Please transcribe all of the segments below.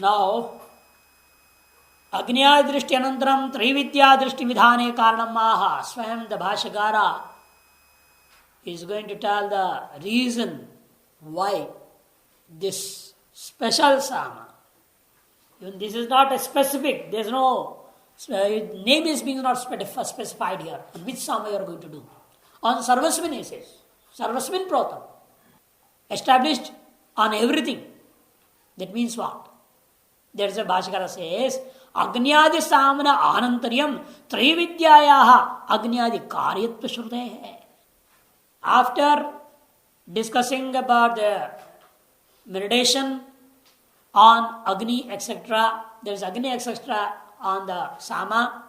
Now, Agnya Drishti Anantaram Trividya Drishti Vidhane Karanam Maha. Swayam the Bhashagara is going to tell the reason why this special Sama. Even this is not a specific, there is no name is being not specified here. On which Sama you are going to do? On Sarvasmin he says. Sarvasmin Protam. Established on everything. That means what? That's why Bhashakara says, Agnyadi Samana Anantaryam Trividyayaha Agnyadi Karyatva Shrutehe. After discussing about the meditation on Agni, etc., there is Agni, etc., on the Sama.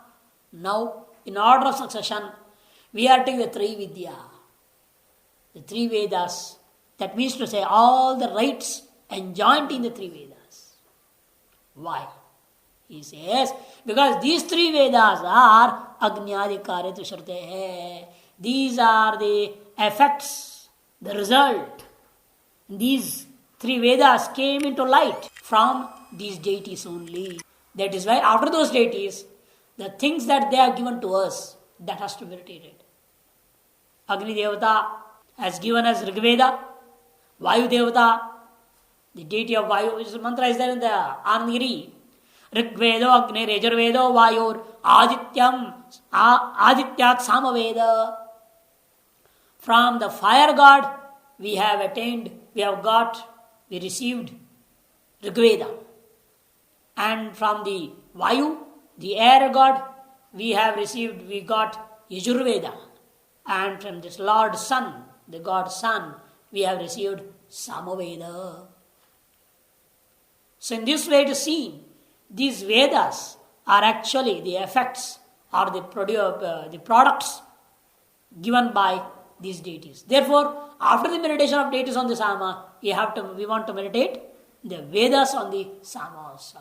Now, in order of succession, we are taking the Trividya, the three Vedas. That means to say all the rites enjoined in the three Vedas. Why? He says, because these three Vedas are Agnyadi Karyatva Shrutehe. These are the effects, the result. These three Vedas came into light from these deities only. That is why after those deities, the things that they have given to us, that has to be meditated. Agni Devata has given us Rigveda, Vayu Devata, the deity of Vayu, which mantra is there in the Anandagiri. Rigvedo, Agni, Rajurvedo, Vayur, Adityat Samaveda. From the fire god, we have attained, we received Rigveda. And from the Vayu, the air god, we got Yajurveda. And from this Lord Sun, the god Sun, we have received Samaveda. So in this way to see, these Vedas are actually the effects or the products given by these deities. Therefore, after the meditation of deities on the Sama, we want to meditate the Vedas on the Sama also.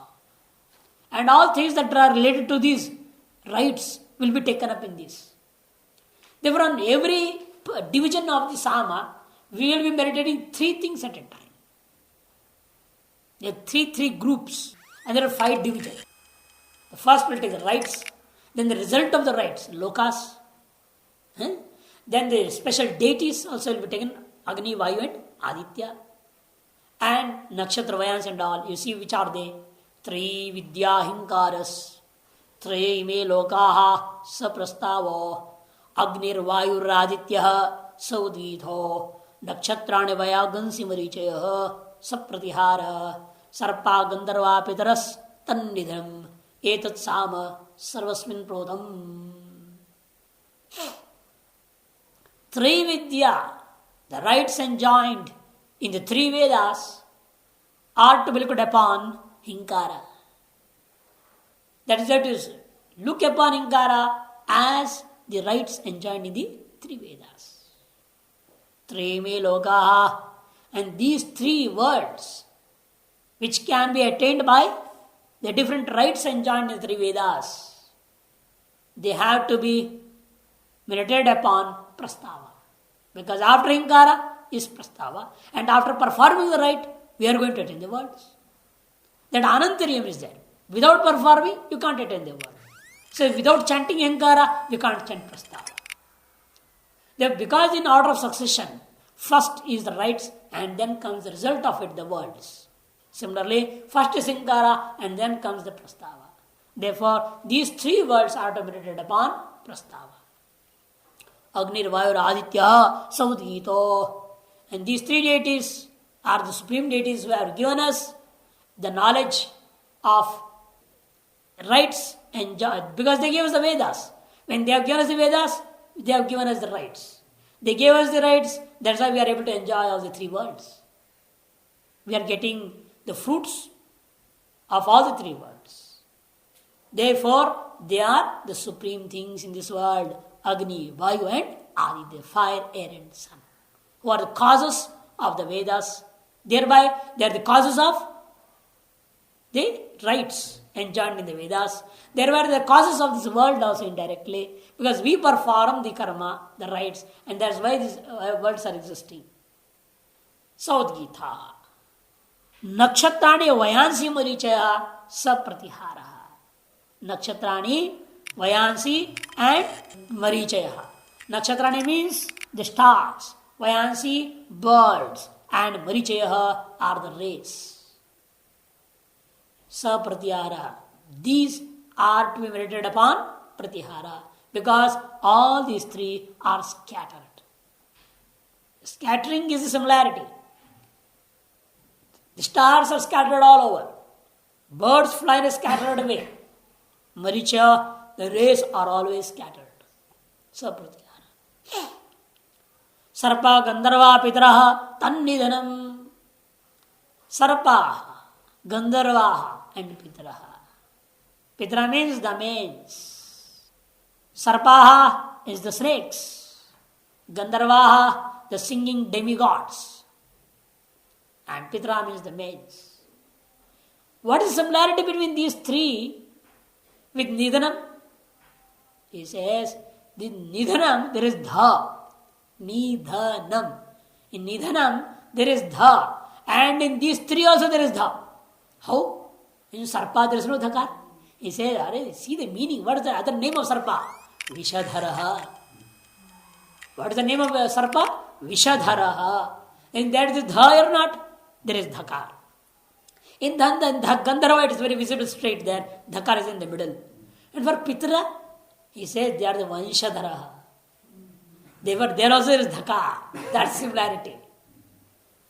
And all things that are related to these rites will be taken up in this. Therefore, on every division of the Sama, we will be meditating three things at a time. There are three groups, and there are 5 divisions. The first will take the rites, then the result of the rites, lokas. Then the special deities also will be taken, Agni, Vayu and Aditya. And Nakshatra Vayans and all, you see which are they? Tri Vidya Hinkaras, Tre Me Lokaha Saprastavo, Agnir Vayu Raditya Sauditho, Nakshatrani Vayagansi Marichaya Sapratihara, Sarpa Gandharva Pitaras Tannidham, Etat Sama Sarvasmin Prodham. Trividya, the rites enjoined in the three Vedas, are to be looked upon Hinkara. That is, look upon Hinkara as the rites enjoined in the three Vedas. Treme Lokaha, and these 3 words, which can be attained by the different rites enjoined in the three Vedas, they have to be meditated upon Prastava. Because after Hinkara is Prastava, and after performing the rite, we are going to attain the worlds. That Anantaryam is there. Without performing, you can't attain the world. So without chanting Hinkara, you can't chant Prastava. Because in order of succession, first is the rites, and then comes the result of it, the worlds. Similarly, first is Hinkara, and then comes the Prastava. Therefore, these 3 words are to be meditated upon Prastava. Agnir, Vayur, Aditya, Saudhito. And these 3 deities are the supreme deities who have given us the knowledge of rites and because they gave us the Vedas. When they have given us the Vedas, they have given us the rites. They gave us the rites, that's why we are able to enjoy all the 3 worlds. We are getting the fruits of all the 3 worlds. Therefore, they are the supreme things in this world. Agni, Vayu and Aditya, fire, air and sun, who are the causes of the Vedas. Thereby, they are the causes of the rites enjoined in the Vedas. Thereby, the causes of this world also indirectly, because we perform the karma, the rites, and that's why these worlds are existing. Saud Gita. नक्षत्राणि वयांसी मरीचय सप्रतिहार. Nakshatrani, Vayansi and Marichaya. Nakshatrani means the stars. Vayansi, birds. And Marichaya are the rays. Sa Pratyahara. These are to be meditated upon Pratyahara. Because all these three are scattered. Scattering is a similarity. The stars are scattered all over. Birds fly and scattered away. Maricha, the rays are always scattered. Sapratyahara. Sarpa Gandharva Pitraha Tannidhanam. Sarpa, Gandharva and Pitraha. Pitra means the mains. Sarpaha is the snakes. Gandharvaha, the singing demigods. And Pitra means the mains. What is the similarity between these three with Nidhanam? He says, the Nidhanam, there is Dha. Nidhanam. In Nidhanam, there is Dha. And in these three also there is Dha. How? In Sarpa, there is no Dhakar. He says, see the meaning. What is the other name of Sarpa? Vishadharaha. What is the name of Sarpa? Vishadharaha. In that is Dha or not? There is Dhakar. In Gandharva, it is very visible straight there. Dhakar is in the middle. And for Pitra, he says they are the Vanshadharaha. There also is Dhakar. That's similarity.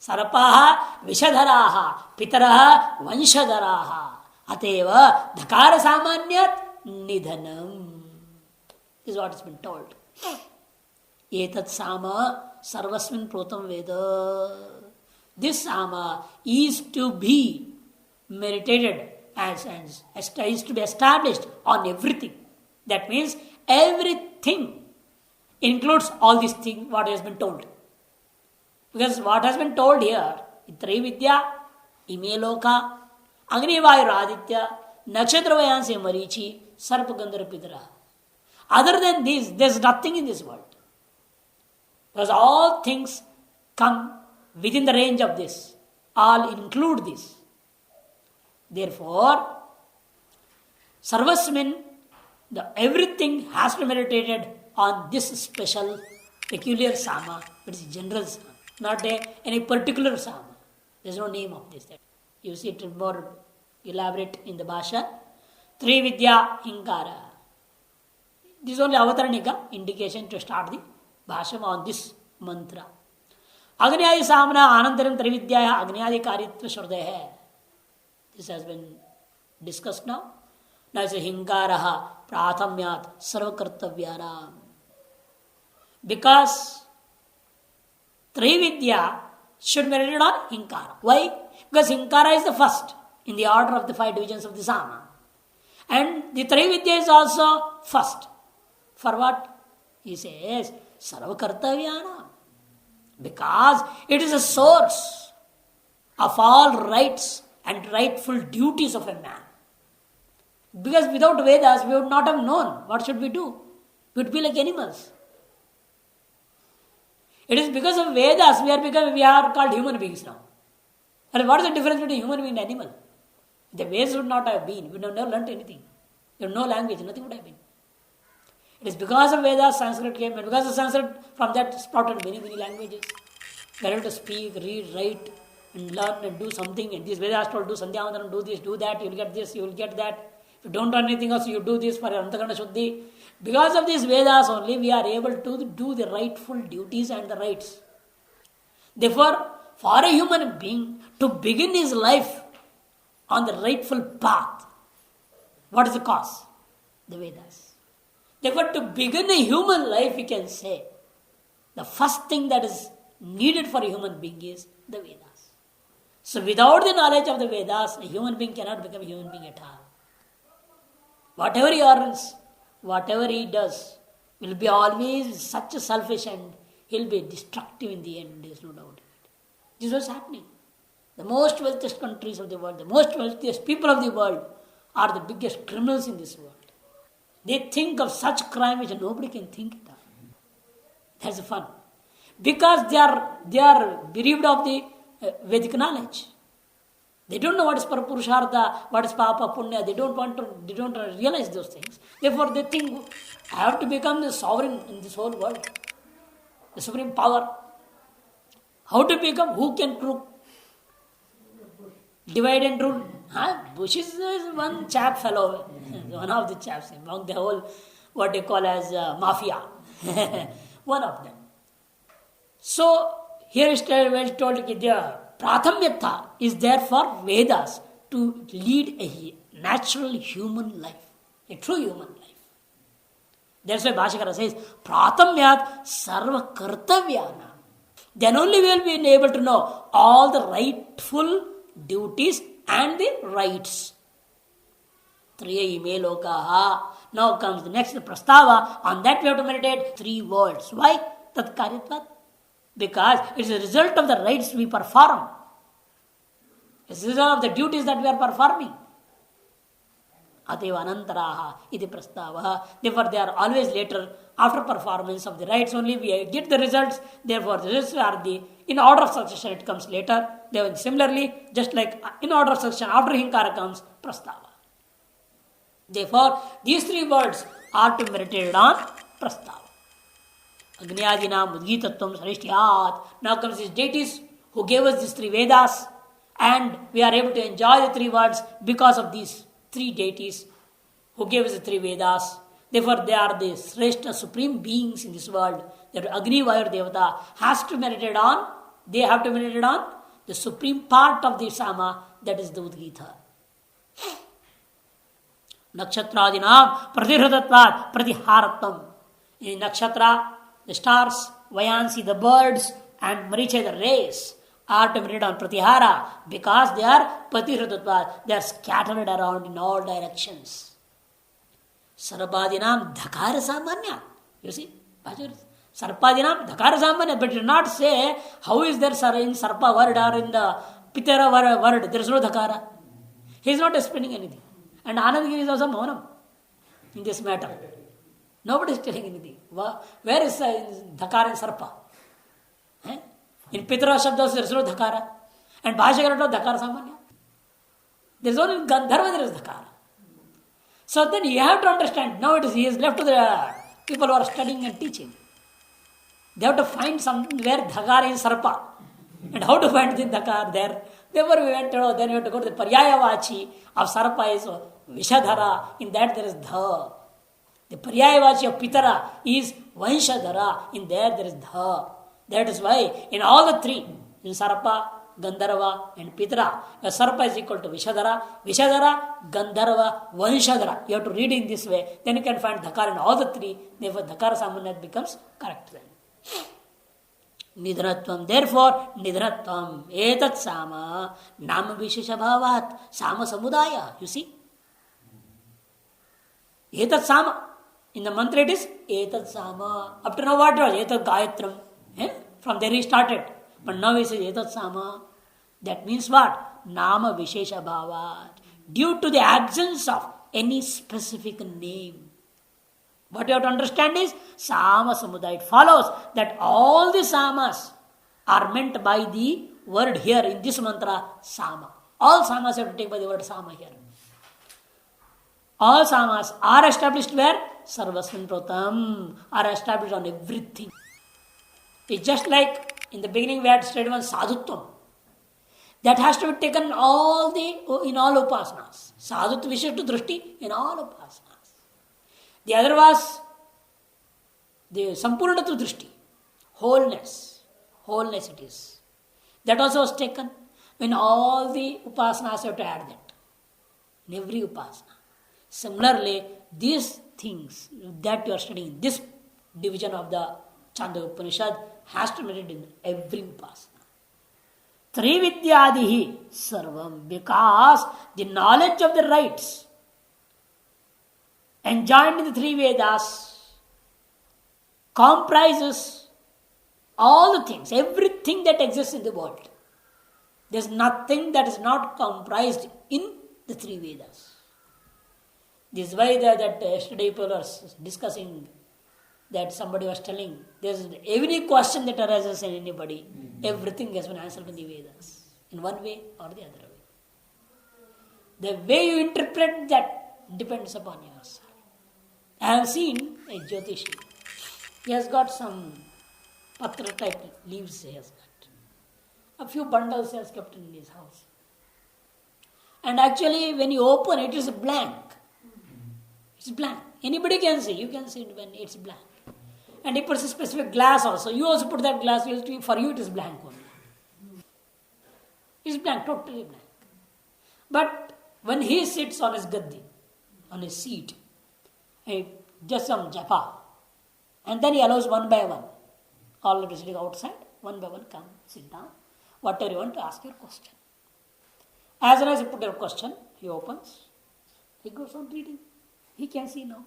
Sarapaha Vishadharaha. Pitraha Vanshadharaha. Ateva Dhakara Samanyat Nidhanam. This is what has been told. Etat Sama Sarvasmin Protam Veda. This Sama is to be meditated as is to be established on everything. That means everything includes all these things what has been told. Because what has been told here, Trividya, Imeloka, Agni Vayu Aditya, Nakshatra Vayansi Marichi, Sarpa Gandhara Pidra. Other than this, there is nothing in this world. Because all things come within the range of this. All include this. Therefore, Sarvasmin, everything has to be meditated on this special, peculiar Sama, which is general Sama, not any particular Sama. There is no name of this. You see it more elaborate in the Bhasha. Trividya Hinkara. This is only Avataranика indication to start the Bhasha on this mantra. Agnyadi Samana Anantaram Trividyaya Agnyadi Karitva Shrudehe. This has been discussed now. Now it's a Hinkaraha Prathamyat Sarvakartavyaram. Because Trividya should be meditated on Hinkara. Why? Because Hinkara is the first in the order of the 5 divisions of the Sama. And the Trividya is also first. For what? He says, Sarvakartavyanam. Because it is a source of all rights and rightful duties of a man. Because without Vedas, we would not have known what should we do. We would be like animals. It is because of Vedas we are called human beings now. And what is the difference between human being and animal? The Vedas would not have been. We would have never learnt anything. We have no language. Nothing would have been. It is because of Vedas Sanskrit came, and because of Sanskrit, from that sprouted many languages. We are able to speak, read, write, and learn and do something. And these Vedas told, do Sandhyavandanam, do this, do that, you will get this, you will get that. If you don't do anything else, you do this for your Antakarana Shuddhi. Because of these Vedas only, we are able to do the rightful duties and the rights. Therefore, for a human being to begin his life on the rightful path, what is the cause? The Vedas. Therefore, to begin a human life, we can say, the first thing that is needed for a human being is the Vedas. So, without the knowledge of the Vedas, a human being cannot become a human being at all. Whatever he earns, whatever he does, will be always such a selfish and he'll be destructive in the end, there is no doubt in it. This is what's happening. The most wealthiest countries of the world, the most wealthiest people of the world are the biggest criminals in this world. They think of such crime which nobody can think it of. That's fun. Because they are bereaved of the Vedic knowledge. They don't know what is Parapurushartha, what is Papa, Punya. They don't realize those things. Therefore, they think, I have to become the sovereign in this whole world. The supreme power. How to become? Who can divide and rule? Bush is one chap fellow. One of the chaps among the whole, what they call as mafia. One of them. So, here is well told that the Prathamyatha is there for Vedas to lead a natural human life, a true human life. That's why Bhashakara says, Prathamyat sarva kartavyana. Then only we will be able to know all the rightful duties and the rights. Triya ime lokaha. Now comes the next prastava. On that we have to meditate 3 words. Why? Tat karyatvat. Because it is a result of the rights we perform. It is a result of the duties that we are performing. Ateva anantaraha iti prastava. Therefore, they are always later, after performance of the rights only we get the results. Therefore, the results are in order of succession, it comes later. Then similarly, just like in order of succession, after Hinkara comes prastava. Therefore, these 3 words are to be meditated on prastava. Agnyadina Mudgitattvam Sarishthyat. Now comes these deities who gave us these 3 Vedas, and we are able to enjoy the 3 words because of these 3 deities who gave us the 3 Vedas. Therefore, they are the Sreshta supreme beings in this world. That Agni Vayur Devata has to meditate on. They have to meditate on the supreme part of the Sama, that is the Udgita. Nakshatra Pratirhatatvat Pratiharatvam. In Nakshatra, the stars, Vayansi, the birds, and Maricha, the rays, are to meditate on Pratihara because they are Pratirhatatvat. They are scattered around in all directions. Sarpadinam Dhakara Samanya. You see? Sarpadinam Dhakara Samanya. But do not say, how is there in Sarpa word or in the Pitara word? There is no Dhakara. He is not explaining anything. And Anandagiri is also Maunam in this matter. Nobody is telling anything. Where is Dhakara in Sarpa? In Pitara Shabdas there is no Dhakara. And Bhashakara no Dhakara Samanya. There is only in Gandharva there is Dhakara. So then you have to understand. Now he is left to the people who are studying and teaching. They have to find somewhere Dhakara in Sarpa. And how to find the Dhakara there? Therefore we went to, then we have to go to the Paryayavachi of Sarpa is Vishadhara. In that there is Dha. The Paryayavachi of Pitara is Vanshadhara. In there is Dha. That is why in all the 3, in Sarpa, Gandharva and Pitara, Sarpa is equal to Vishadhara, Vishadhara, Gandharva, Vanshadhara. You have to read in this way. Then you can find Dhakara in all the 3. Therefore Dhakara Samanya becomes correct then. Nidhanatvam. Therefore, Nidhanatvam. Etat Sama. Nama Vishesha Bhavat. Sama Samudaya. You see? Etat Sama. In the mantra it is Etat Sama. Up to now what was? Etat Gayatram. From there he started. But now he says Etat Sama. That means what? Nama Vishesha Bhavat. Due to the absence of any specific name. What you have to understand is Sama Samudaya. It follows that all the Samas are meant by the word here in this mantra, Sama. All Samas have to take by the word Sama here. All Samas are established where? Sarvasmin Pratam. Are established on everything. It's just like in the beginning we had studied one Sadhutvam. That has to be taken in all upasanas. Sadhutva Vishishta Drishti in all upasanas. The other was the Sampurnatva Drishti. Wholeness. Wholeness it is. That also was taken when all the upasanas have to add that. In every upasana. Similarly, these things that you are studying, this division of the Chandogya Upanishad has to be read in every upasana. Trividyadihi sarvam. Because the knowledge of the rights enjoined in the 3 Vedas comprises all the things, everything that exists in the world. There is nothing that is not comprised in the 3 Vedas. This is why that yesterday people are discussing that somebody was telling, there is every question that arises in anybody, everything has been answered in the Vedas, in one way or the other way. The way you interpret that depends upon yourself. I have seen a Jyotishi. He has got some patra type leaves he has got. A few bundles he has kept in his house. And actually when you open it is blank. It's blank. Anybody can see. You can see it when it's blank. And he puts a specific glass also. You also put that glass. For you it is blank only. It's blank, totally blank. But when he sits on his gaddi, on his seat, just some japa, and then he allows one by one, all of us sitting outside, one by one come, sit down, whatever you want to ask your question. As soon as you put your question, he opens, he goes on reading. He can see now.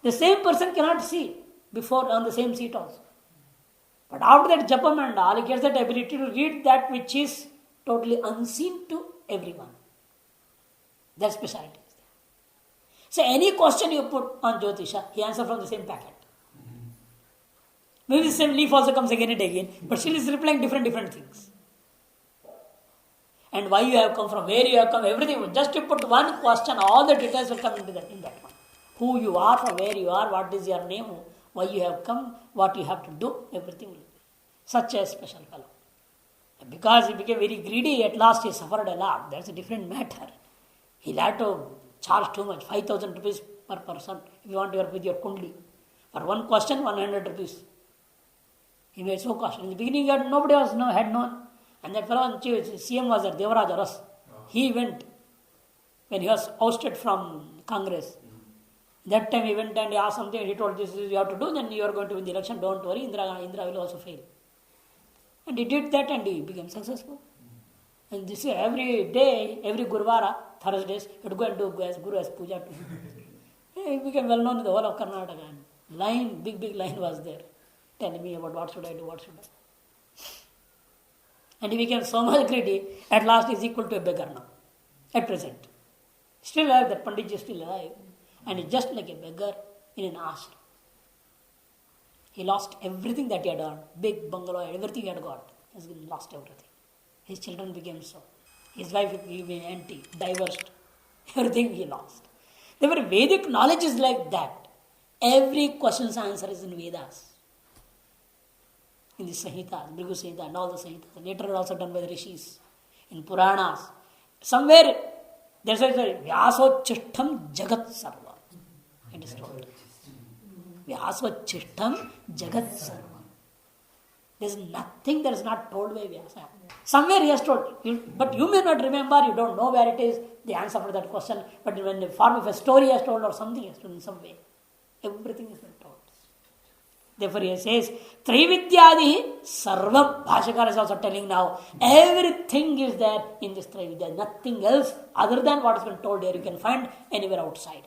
The same person cannot see before on the same seat also. But after that japam and all, he gets that ability to read that which is totally unseen to everyone. That speciality is there. So any question you put on Jyotisha, he answers from the same packet. Maybe the same leaf also comes again and again, but still is replying different things. And why you have come, from where you have come, everything. Just you put one question, all the details will come into that in that one. Who you are, from where you are, what is your name, why you have come, what you have to do, everything will be. Such a special fellow. Because he became very greedy, at last he suffered a lot. That's a different matter. He'll have to charge too much, 5,000 rupees per person, if you want to work with your kundli. For one question, 100 rupees. He made so costly. In the beginning, nobody had known. And that fellow, CM was there, Devaraj Aras. He went, when he was ousted from Congress. That time he went and he asked something, he told, this is you have to do, then you are going to win the election, don't worry, Indra will also fail. And he did that and he became successful. And this is every day, every Guruvara, Thursdays, he would go and do Guru as puja to him. He became well known in the whole of Karnataka. And big line was there, telling me about what should I do. And he became so much greedy, at last he is equal to a beggar now, at present. Still alive, that Pandit is still alive. And he's just like a beggar in an ashram. He lost everything that he had earned. Big bungalow, everything he had got. He has lost everything. His children became so. His wife became empty, divorced. Everything he lost. The very Vedic knowledge is like that. Every question's answer is in Vedas. In the Samhitas, Bhrigu Samhita and all the Samhitas. Later also done by the Rishis. In Puranas. Somewhere there's a Vyasochistham Jagat Sarva. It is told. Vyasochistham Jagat Sarva. There's nothing that is not told by Vyasa. Somewhere he has told, but you may not remember, you don't know where it is, the answer for that question, but when the form of a story he has told or something he has told in some way, everything has been told. Therefore he says, Trividyadi Sarvam, Bhashakara is also telling now, everything is there in this Trividya, nothing else other than what has been told here you can find anywhere outside.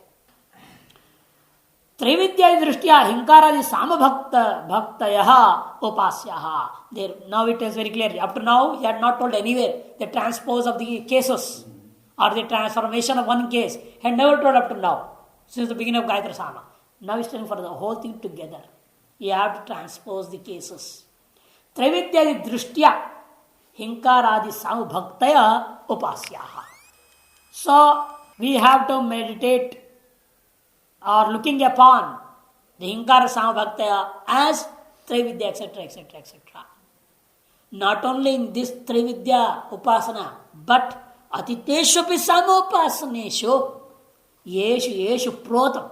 Trividya Drishtya Hinkaradi Samabhakta Bhaktayaha Upasyaha. There now it is very clear. Up to now he had not told anywhere the transpose of the cases or the transformation of one case. He had never told up to now, since the beginning of Gayatri Sama. Now he is telling for the whole thing together. You have to transpose the cases. Trividya Drishtya Hinkaradi Samabhaktaya Upasyaha. So we have to meditate or looking upon the Hinkara Samabhaktaya as Trividya, etc. Not only in this Trividya Upasana, but Atiteshopi Samopasanesho Yeshu Protam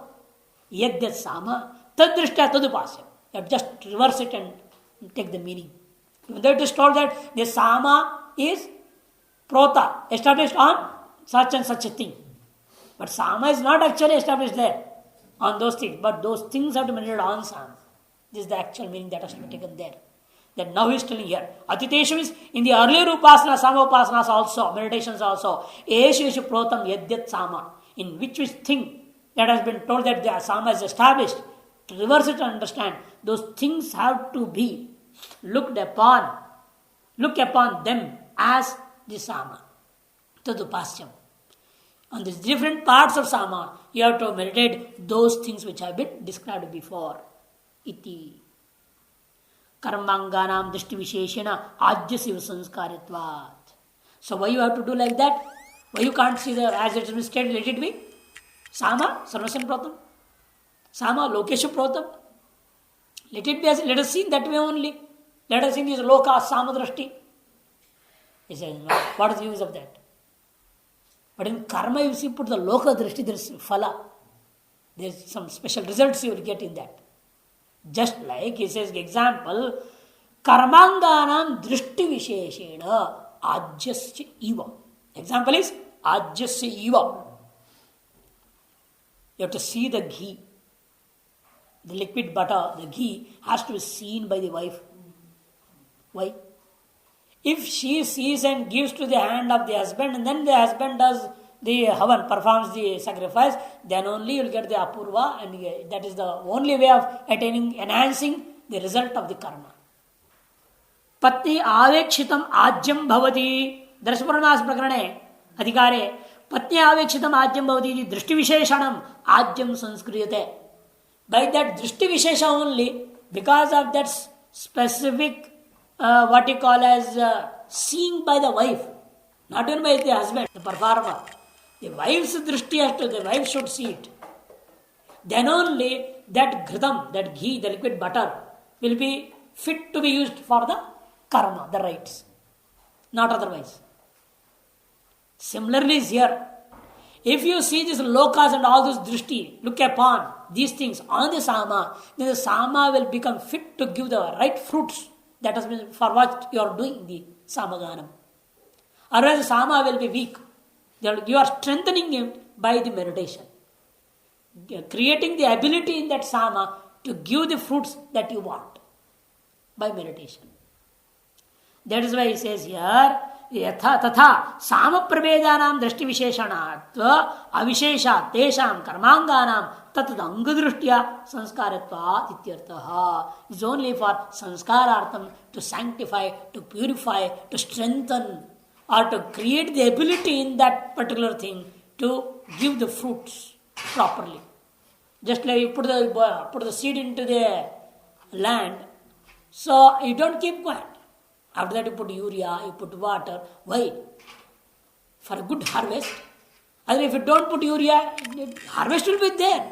Yadyat Sama Tadrishtya Tadupasya. You have just reverse it and take the meaning. Even though it is told that the Sama is Prota, established on such and such a thing. But Sama is not actually established there on those things, but those things have to be meditated on Sama. This is the actual meaning that has to be taken there. That now he is telling here. Atiteshu is in the earlier Upasana, Sama Upasanas also, meditations also. Eshu Protam Yadyat Sama. In which thing that has been told that the Sama is established. To reverse it and understand, those things have to be looked upon. Look upon them as the Sama. Tadupasyam. On these different parts of Sama, you have to meditate those things which have been described before. Iti. Karmanganam Drishti Visheshena Ajya Siva Sanskaritvat. So why you have to do like that? Why you can't see the as it is stated? Let it be Sama Sarvasyan Pratam, Sama Lokeshu Pratam. Let it be as let us see in that way only. Let us see this Loka Samadrashti. He says, no, what is the use of that? But in karma, you see, put the Loka Drishti, there is phala. There is some special results you will get in that. Just like he says, example, Karmanganam Drishti Visheshena Ajyasya Iva. Example is Ajyasya Iva. You have to see the ghee. The liquid butter, the ghee, has to be seen by the wife. Why? If she sees and gives to the hand of the husband, and then the husband does the havan, performs the sacrifice, then only you will get the apurva, and that is the only way of attaining, enhancing the result of the karma. Patni avekshitam ajyam bhavati. Darshapurnas prakarane adhikare. Patni avekshitam ajyam bhavati. Drishti visheshanam ajyam sanskriyate. By that drishti vishesha only, because of that specific what you call as seeing by the wife, not even by the husband, the performer. The wife's drishti has to, the wife should see it. Then only that ghritam, that ghee, the liquid butter, will be fit to be used for the karma, the rites, not otherwise. Similarly is here. If you see these lokas and all those drishti, look upon these things on the sama, then the sama will become fit to give the right fruits. That has been for what you are doing the samaganam. Otherwise, the sama will be weak. You are strengthening it by the meditation, creating the ability in that sama to give the fruits that you want by meditation. That is why he says here, yatha tatha sama pravedanam drishti visheshanatva avishesha tesham karmanganam tat angadrishtya sanskaratva ityartha. It's only for sanskarartham, to sanctify, to purify, to strengthen, or to create the ability in that particular thing to give the fruits properly. Just like you put the seed into the land, so you don't keep quiet. After that you put urea, you put water. Why? For a good harvest. And if you don't put urea, harvest will be there,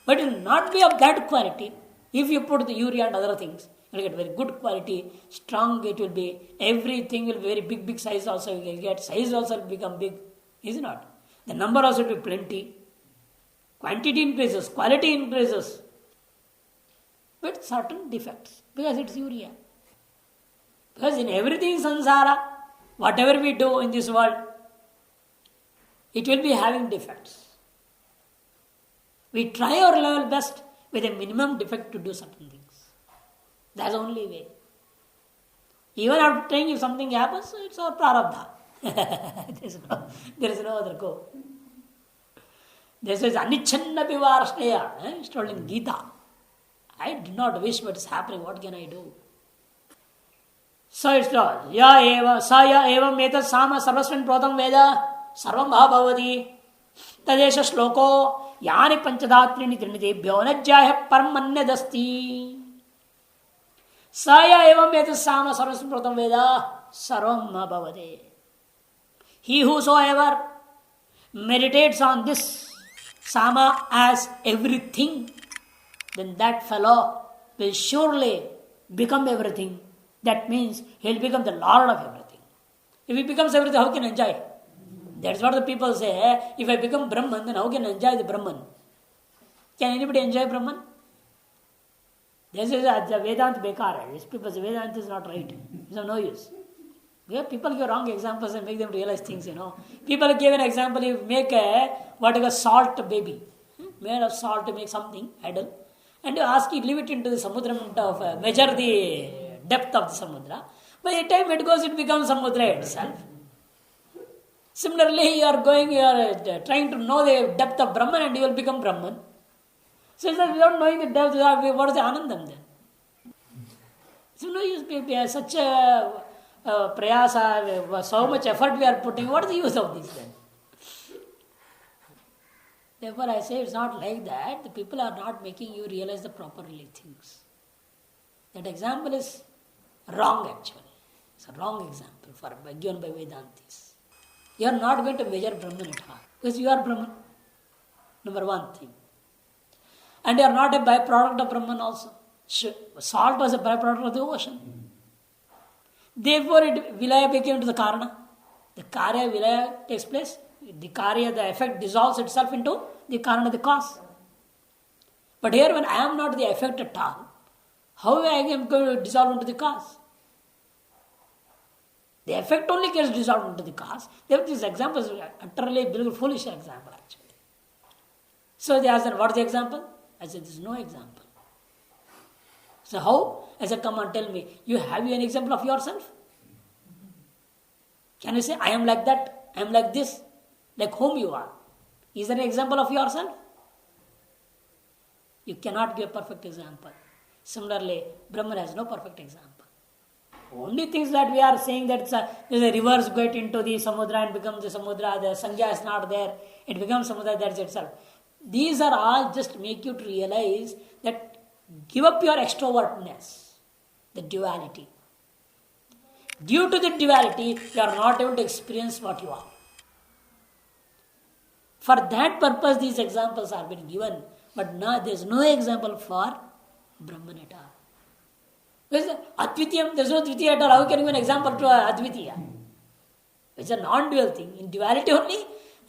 but it will not be of that quality. If you put the urea and other things, you will get very good quality, strong it will be, everything will be very big size also, you will get, size also will become big, is it not? The number also will be plenty, quantity increases, quality increases, but certain defects, because it's urea. Because in everything sansara, whatever we do in this world, it will be having defects. We try our level best with a minimum defect to do certain things. That's the only way. Even after trying, if something happens, it's our prarabdha. there is no other go. This is anichanna pivarashnaya. It's told in Gita. I did not wish, but it's happening. What can I do? So it's told, ya eva, sa ya evam etat sama sarvasmin protam veda sarvam bhavavadi tadesha shloko yani panchadhatrini trinidebhyo najjaya parmanyadasti. Saya evam etat sama sarvasmin protam veda sarvam bhavavadi. He whosoever meditates on this sama as everything, then that fellow will surely become everything. That means he will become the Lord of everything. If he becomes everything, how can he enjoy? That's what the people say. If I become Brahman, then how can I enjoy the Brahman? Can anybody enjoy Brahman? This is the Vedanta bekar. These people say Vedanta is not right. It's of no use. People give wrong examples and make them realize things, People give an example, you make a salt baby. Made of salt to make something, idol. And you ask it, leave it into the samudra, measure the depth of the samudra. By the time it goes, it becomes samudra itself. Similarly, you are trying to know the depth of Brahman and you will become Brahman. So without knowing the depth, what is the Anandam then? So no use, such a prayasa, so much effort we are putting, what is the use of this then? Therefore I say it's not like that. The people are not making you realize the proper things. That example is wrong actually. It's a wrong example given by Vedantis. You are not going to measure Brahman at all. Because you are Brahman. Number one thing. And you are not a byproduct of Brahman also. Salt was a byproduct of the ocean. Therefore, Vilaya became to the Karana. The Karya Vilaya takes place. The Karya, the effect dissolves itself into the Karana, the cause. But here, when I am not the effect at all, how I am going to dissolve into the cause? The effect only gets dissolved into the cause. Therefore, this example is utterly foolish example actually. So they asked, what is the example? I said, there is no example. So how? I said, come and tell me, have you an example of yourself? Can you say, I am like that, I am like this, like whom you are? Is there an example of yourself? You cannot give a perfect example. Similarly, Brahman has no perfect example. Only things that we are saying that there is a reverse get into the Samudra and becomes the Samudra, the Sangya is not there, it becomes Samudra, that's itself. These are all just make you to realize that give up your extrovertness, the duality. Due to the duality, you are not able to experience what you are. For that purpose, these examples are being given, but now there is no example for Brahman at all. Because Advitiyam, there is no Dvitiya at all. How can you give an example to Advitiya? It's a non-dual thing. In duality only,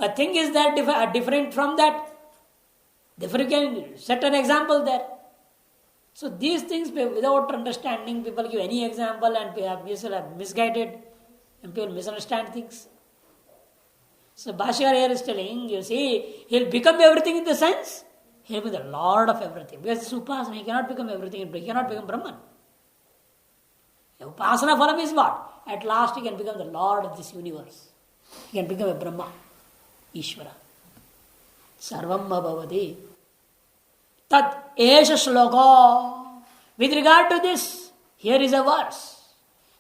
a thing is that different from that. Therefore, you can set an example there. So these things, without understanding, people give any example and we are misguided and people misunderstand things. So Bhashyar here is telling, you see, he'll become everything in the sense, he'll be the Lord of everything. Because it's Upasana, he cannot become everything, he cannot become Brahman. Upasana phalam is what? At last he can become the Lord of this universe. He can become a Brahma, Ishvara. Sarvam bhavati. Tat esha shloka. With regard to this, here is a verse.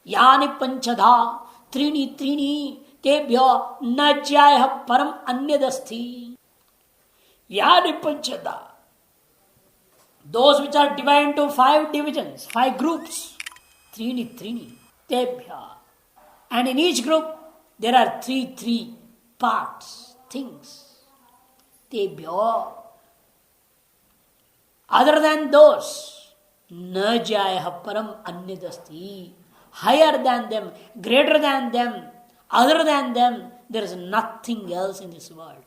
Yani panchadha trini tebhyo na jayah param anyadasthi. Yani panchadha. Those which are divided into 5 divisions, 5 groups. Trini tebhya. And in each group, there are 3 parts, things. Tebhyo. Other than those, na jayah param anyadasthi. Higher than them, greater than them, other than them, there is nothing else in this world.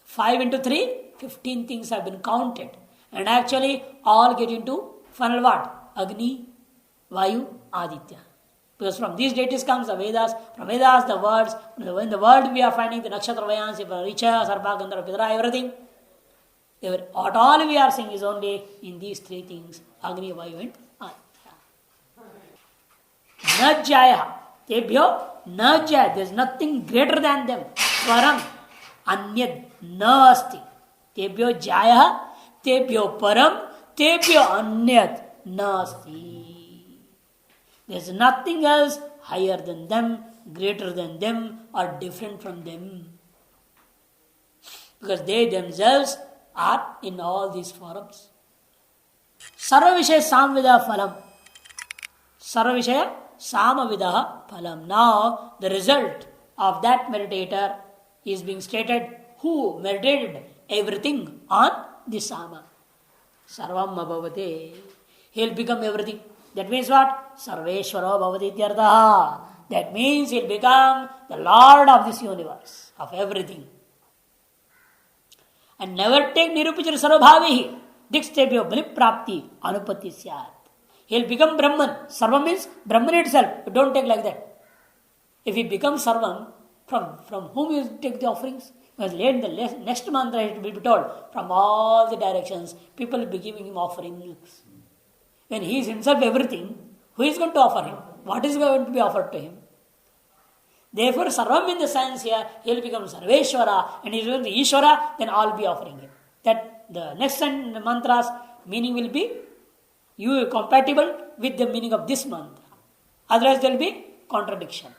5 into 3, 15 things have been counted. And actually, all get into final what? Agni, Vayu, Aditya. Because from these deities comes the Vedas. From Vedas, the words. In the world, we are finding the Nakshatra Vayans, Richa, Sarpa, Gandhara, Pidra, everything. What all we are seeing is only in these 3 things, Agni, Vayu and Aditya. Na jaya. Tebhyo na jaya. There is nothing greater than them. Param. Anyad. Na asti. Tebhyo jaya. Tebhyo param. Tebhyo anyad. Na asti. There is nothing else higher than them, greater than them, or different from them. Because they themselves are in all these forms. Sarva Vishaya Samvida Phalam. Sarva Vishaya Samavida Phalam. Now, the result of that meditator is being stated who meditated everything on the Sama. Sarvam Abhavate. He'll become everything. That means what? Sarveshwaro Bhavati Ityartha. That means he'll become the Lord of this universe, of everything. And never take Nirupachara Sarvabhavihi. Dikstebhyo Baliprapti Anupatti Syat. He'll become Brahman. Sarvam means Brahman itself. But don't take like that. If he becomes Sarvam, from whom you take the offerings? Because later in the next mantra it will be told, from all the directions, people will be giving him offerings. When he is himself everything, who is going to offer him? What is going to be offered to him? Therefore, Sarvam in the sense here, he will become Sarveshwara, and he is going to Ishvara, then all be offering him. That the next mantra's meaning will be compatible with the meaning of this mantra. Otherwise, there will be contradiction.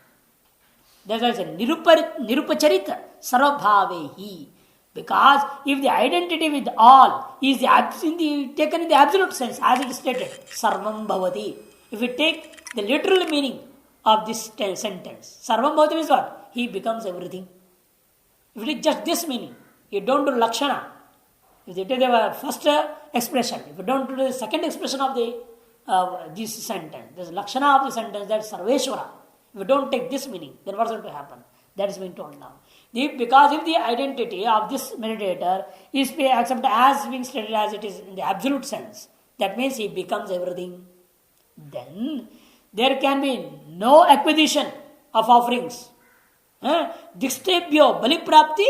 That's why I said Nirupacharita Sarvabhavehi. Because if the identity with all is taken in the absolute sense, as it is stated, Sarvam Bhavati. If we take the literal meaning of this sentence, Sarvam Bhavati means what? he becomes everything. If it is just this meaning, you don't do Lakshana. If you take the first expression, if you don't do the second expression of this sentence, this Lakshana of the sentence, that is Sarveshwara. If you don't take this meaning, then what's going to happen? That is being told now. Because if the identity of this meditator is accepted as being stated as it is in the absolute sense, that means he becomes everything. Then there can be no acquisition of offerings. Dikstebhyo baliprapti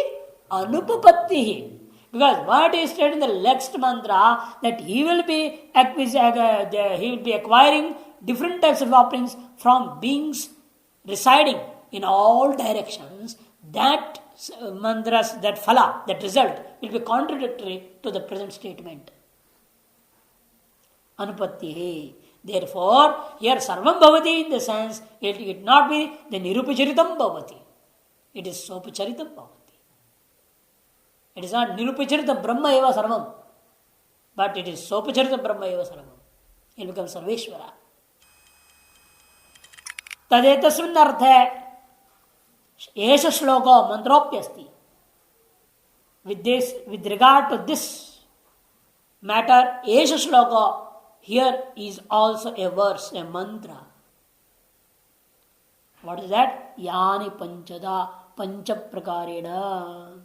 anupapattihi. Because what is stated in the next mantra, that he will be acquiring different types of offerings from beings residing in all directions. That mantras, that phala, that result will be contradictory to the present statement. Anupattihi. Therefore, here sarvam bhavati in the sense, it not be the nirupacharitam bhavati. It is sopacharitam bhavati. It is not nirupacharitam brahma eva sarvam, but it is sopacharitam brahma eva sarvam. It becomes Sarveshwara. Tadetasmin arthe esha shloko mantropyasti. With regard to this matter, esha shloko, here is also a verse, a mantra. What is that? Yani panchada panchaprakarena.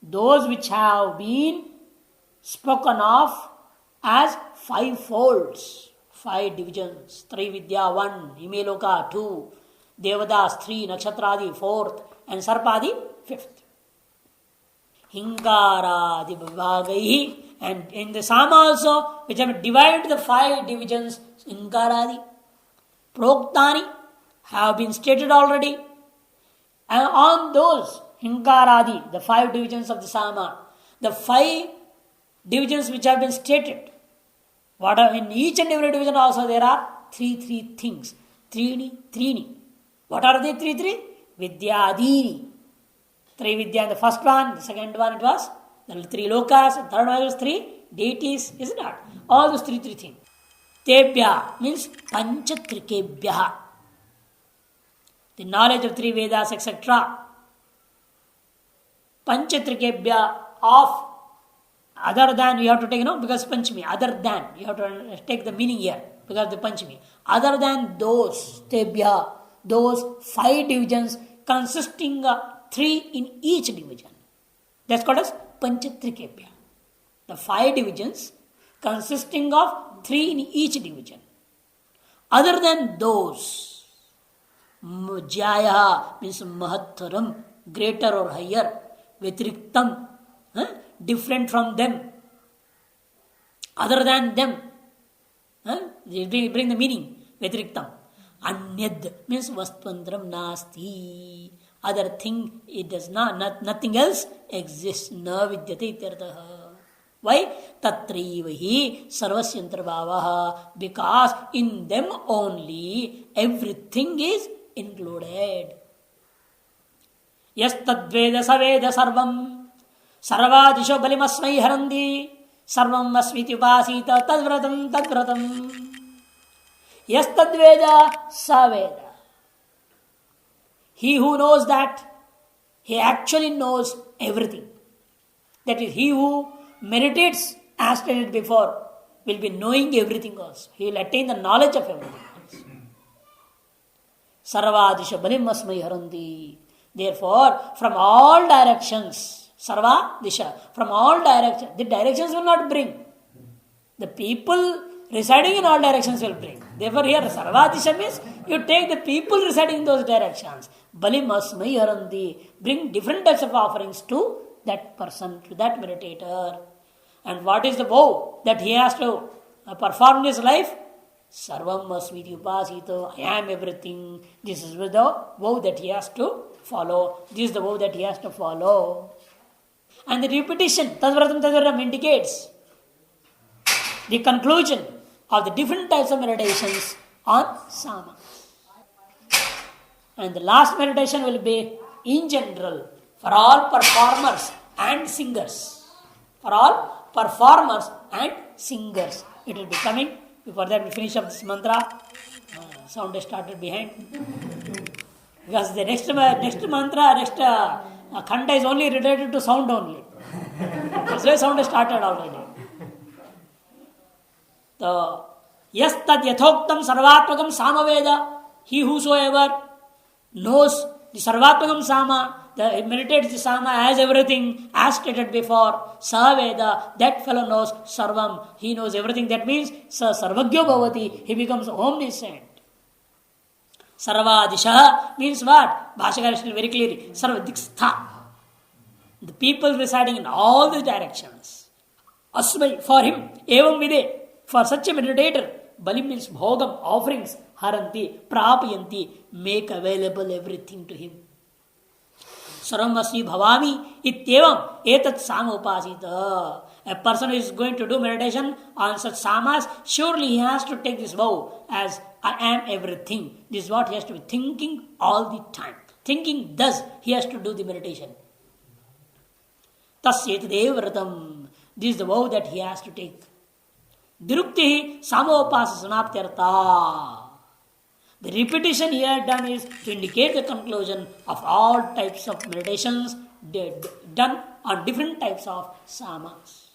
Those which have been spoken of as 5 folds, 5 divisions. Trividya 1, Imeloka 2, Devadas 3, Nakshatradi 4th, and Sarpadi 5th. Hinkaradi Vivagahi. And in the Sama also, which have divided the 5 divisions, Hinkaradi, Proktani, have been stated already. And on those Hinkaradi, the 5 divisions of the Sama, the 5 divisions which have been stated, what are in each and every division also there are 3 things. Trini. What are they 3? Vidyadini. 3 Vidya in the first one, the second one it was the 3 lokas, the third one was 3 deities, is it not? All those 3 things. Tebhya means panchatrikebhya. The knowledge of 3 Vedas, etc. Panchatrikebhya of other than, you have to take, because Panchami, other than, you have to take the meaning here, because of the Panchami. Other than those, Tebhya, those 5 divisions consisting of 3 in each division. That's called as Panchatrikebhya. The 5 divisions consisting of 3 in each division. Other than those, Jaya means Mahatharam, greater or higher, Vitriktam, different from them, other than them. Bring the meaning, Vitriktam. Anyad means Vastpandram Nasti. Other thing, it does nothing else exists. Na vidyate ityartha. Why? Tatraivahi sarvasyantrabhavaha. Because in them only everything is included. Yas tadveda saveda sarvam sarvadisho balimasmai harandi sarvam asmiti upasita tadvratam. Yas tadveda saveda. He who knows that, he actually knows everything. That is, he who meditates, as stated before, will be knowing everything also. He will attain the knowledge of everything else. Sarvadisha balim asmai haranti. Therefore, from all directions, sarva disha, from all directions, the directions will not bring. The people residing in all directions will bring. Therefore, here sarvadisha means you take the people residing in those directions. Balim asmai haranti. Bring different types of offerings to that person, to that meditator. And what is the vow that he has to perform in his life? Sarvam asmiti upasito. I am everything. This is the vow that he has to follow. This is the vow that he has to follow. And the repetition, tadvratam tadvaram, indicates the conclusion of the different types of meditations on Sama. And the last meditation will be in general for all performers and singers. For all performers and singers. It will be coming. Before that we finish up this mantra. Sound has started behind. Because the next mantra, next khanda is only related to sound only. That's why sound has started already. So, yes, tad yathoktam sarvatmakam samaveda. He whosoever knows the sarvatmakam sama, the meditates the sama as everything, as stated before, Saveda, that fellow knows sarvam, he knows everything. That means sarvagyo bhavati, he becomes omniscient. Sarvadisha means what? Bhashakara is very clearly. Sarvadikstha. The people residing in all the directions. Asmai, for him, evam vide, for such a meditator, bali means bhogam, offerings, haranti, prapayanti, make available everything to him. Sarvamasi bhavami ityevam etat samopasita. A person who is going to do meditation on such samas, surely he has to take this vow as I am everything. This is what he has to be thinking all the time. Thinking thus, he has to do the meditation. Tasyetadev vratam. This is the vow that he has to take. Dirukti samopasa sanaptyartha. The repetition here done is to indicate the conclusion of all types of meditations done on different types of samas.